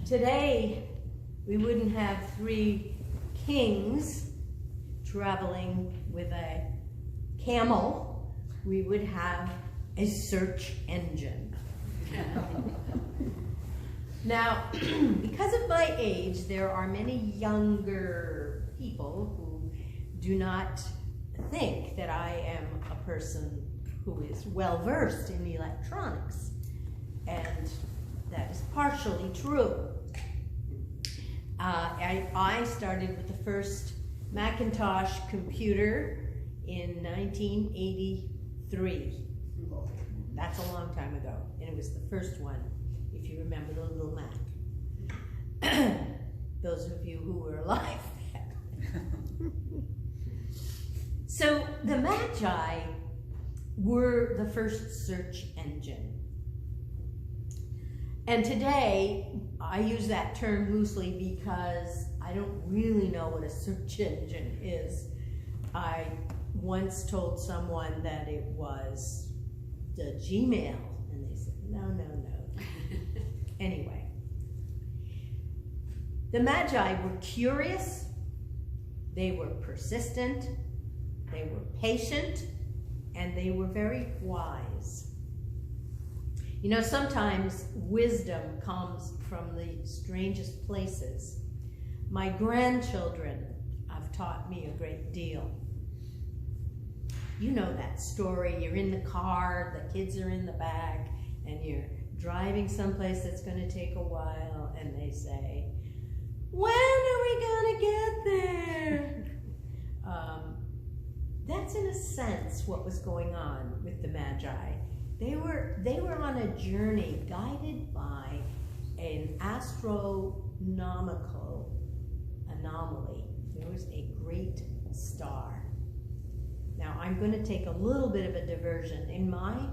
Today, we wouldn't have three kings traveling with a camel. We would have a search engine. Now, because of my age, there are many younger people who do not think that I am a person who is well-versed in electronics, and that is partially true. I started with the first Macintosh computer in 1983. That's a long time ago, and it was the first one, if you remember the little Mac. Those of you who were alive then. So the Magi were the first search engine. And today, I use that term loosely because I don't really know what a search engine is. I once told someone that it was the Gmail, and they said, no. Anyway, the Magi were curious, they were persistent, they were patient, and they were very wise. You know, sometimes wisdom comes from the strangest places. My grandchildren have taught me a great deal. You know that story. You're in the car, the kids are in the back, and you're driving someplace that's going to take a while, and they say, when are we going to get there? That's in a sense what was going on with the Magi. They were on a journey guided by an astronomical anomaly. There was a great star. Now, I'm going to take a little bit of a diversion. In my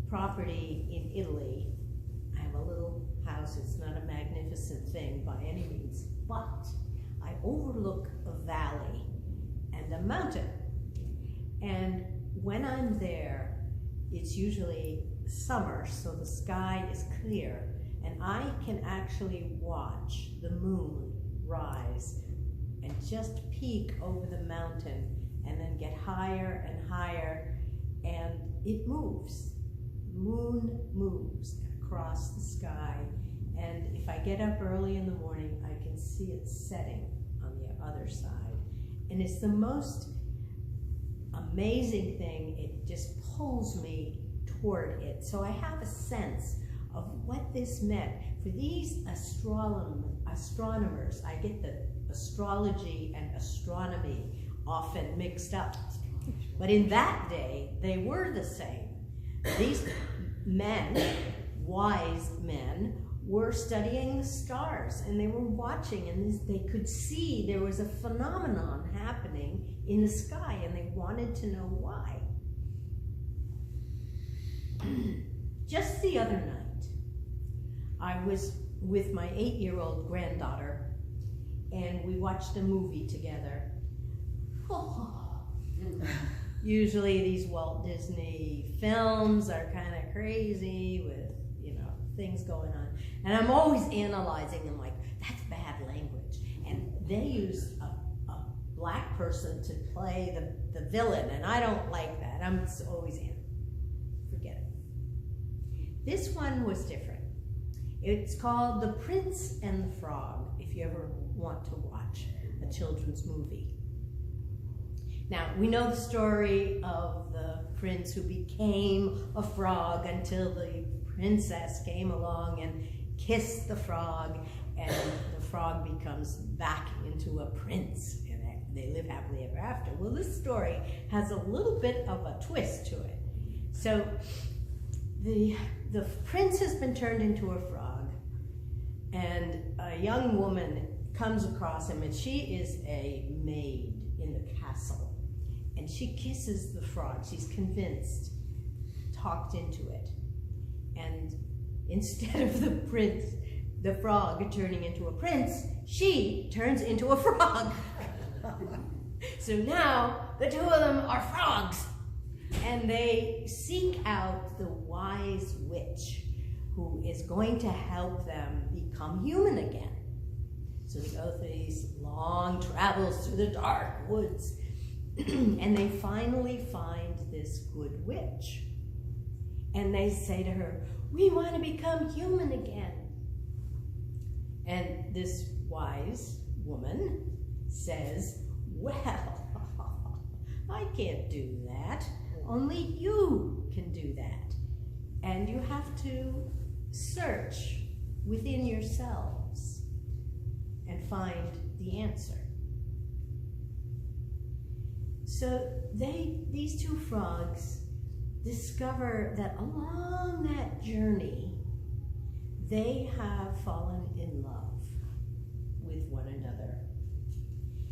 property in Italy, I have a little house. It's not a magnificent thing by any means, but I overlook a valley and a mountain. And when I'm there, it's usually summer, so the sky is clear, and I can actually watch the moon rise and just peek over the mountain and then get higher and higher, and it moves. The moon moves across the sky, and if I get up early in the morning, I can see it setting on the other side. And it's the most amazing thing. It just pulls me toward it. So I have a sense of what this meant. For these astronomers, I get the astrology and astronomy often mixed up. But in that day, they were the same. These men, wise men, were studying the stars, and they were watching, and they could see there was a phenomenon happening in the sky, and they wanted to know why. Just the other night, I was with my 8-year-old granddaughter, and we watched a movie together. Usually these Walt Disney films are kind of crazy with, you know, things going on. And I'm always analyzing them like, that's bad language. And they use a black person to play the villain, and I don't like that. I'm always forget it. This one was different. It's called The Prince and the Frog, if you ever want to watch a children's movie. Now, we know the story of the prince who became a frog until the princess came along and kissed the frog, and the frog becomes back into a prince, and they live happily ever after. Well, this story has a little bit of a twist to it. So the prince has been turned into a frog, and a young woman comes across him, and she is a maid in the castle. And she kisses the frog. She's convinced, talked into it. And instead of the frog turning into a prince, she turns into a frog. So now the two of them are frogs. And they seek out the wise witch who is going to help them become human again. So they go through these long travels through the dark woods, and they finally find this good witch. And they say to her, "We want to become human again." And this wise woman says, "Well, I can't do that. Only you can do that. And you have to search within yourselves and find the answer." So these two frogs discover that along that journey, they have fallen in love with one another.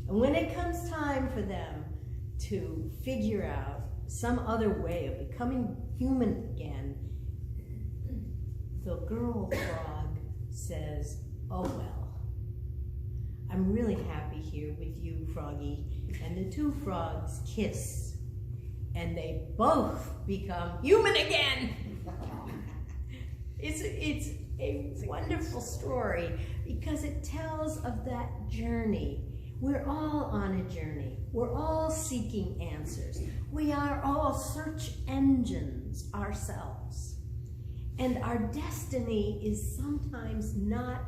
And when it comes time for them to figure out some other way of becoming human again, the girl frog says, "Oh well, I'm really happy here with you, Froggy." And the two frogs kiss, and they both become human again. It's a wonderful story because it tells of that journey. We're all on a journey. We're all seeking answers. We are all search engines ourselves. And our destiny is sometimes not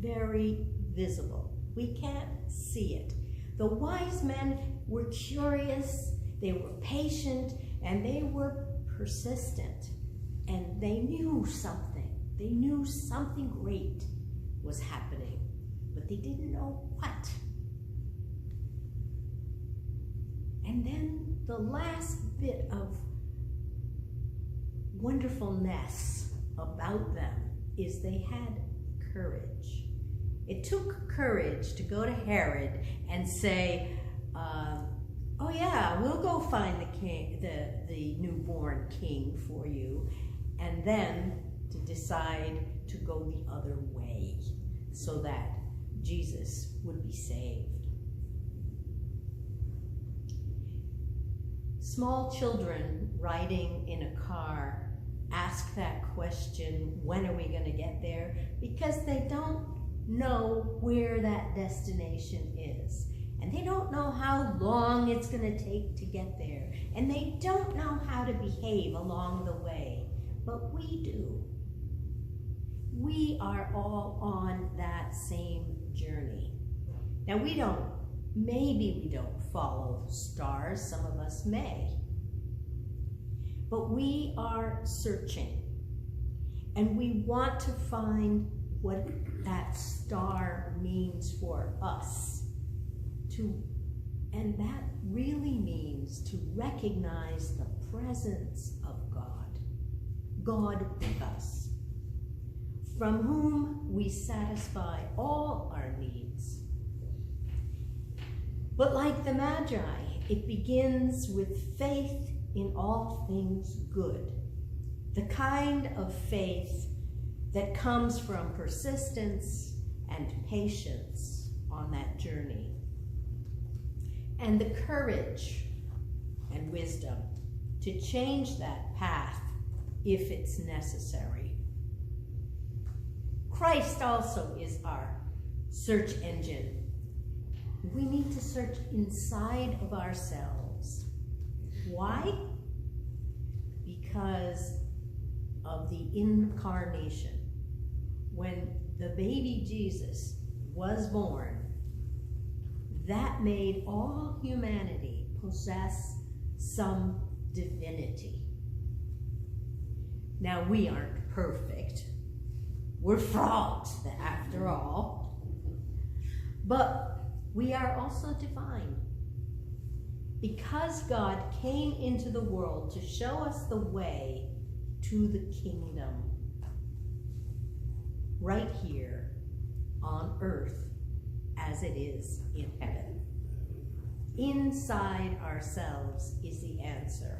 very visible. We can't see it. The wise men were curious, they were patient, and they were persistent. And they knew something. They knew something great was happening, but they didn't know what. And then the last bit of wonderfulness about them is they had courage. It took courage to go to Herod and say, "Oh yeah, we'll go find the king, the newborn king for you," and then to decide to go the other way so that Jesus would be saved. Small children riding in a car ask that question, "When are we going to get there?" because they don't know where that destination is. And they don't know how long it's going to take to get there. And they don't know how to behave along the way. But we do. We are all on that same journey. Now maybe we don't follow stars, some of us may. But we are searching. And we want to find what that star means for us. And that really means to recognize the presence of God. God with us, from whom we satisfy all our needs. But like the Magi, it begins with faith in all things good, the kind of faith that comes from persistence and patience on that journey, and the courage and wisdom to change that path if it's necessary. Christ also is our search engine. We need to search inside of ourselves. Why? Because of the incarnation. When the baby Jesus was born, that made all humanity possess some divinity. Now, we aren't perfect. We're frogs, after all. But we are also divine. Because God came into the world to show us the way to the kingdom, right here on earth as it is in heaven. Inside ourselves is the answer.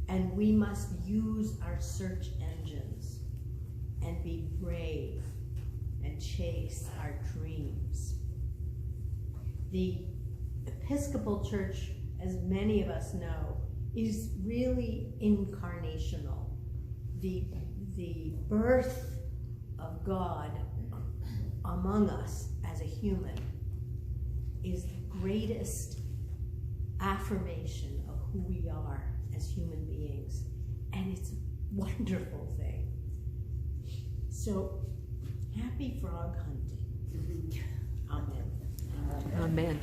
And we must use our search engines and be brave and chase our dreams. The Episcopal Church, as many of us know, is really incarnational. The the birth of God among us as a human is the greatest affirmation of who we are as human beings. And it's a wonderful thing. So, happy frog hunting. Amen. Amen.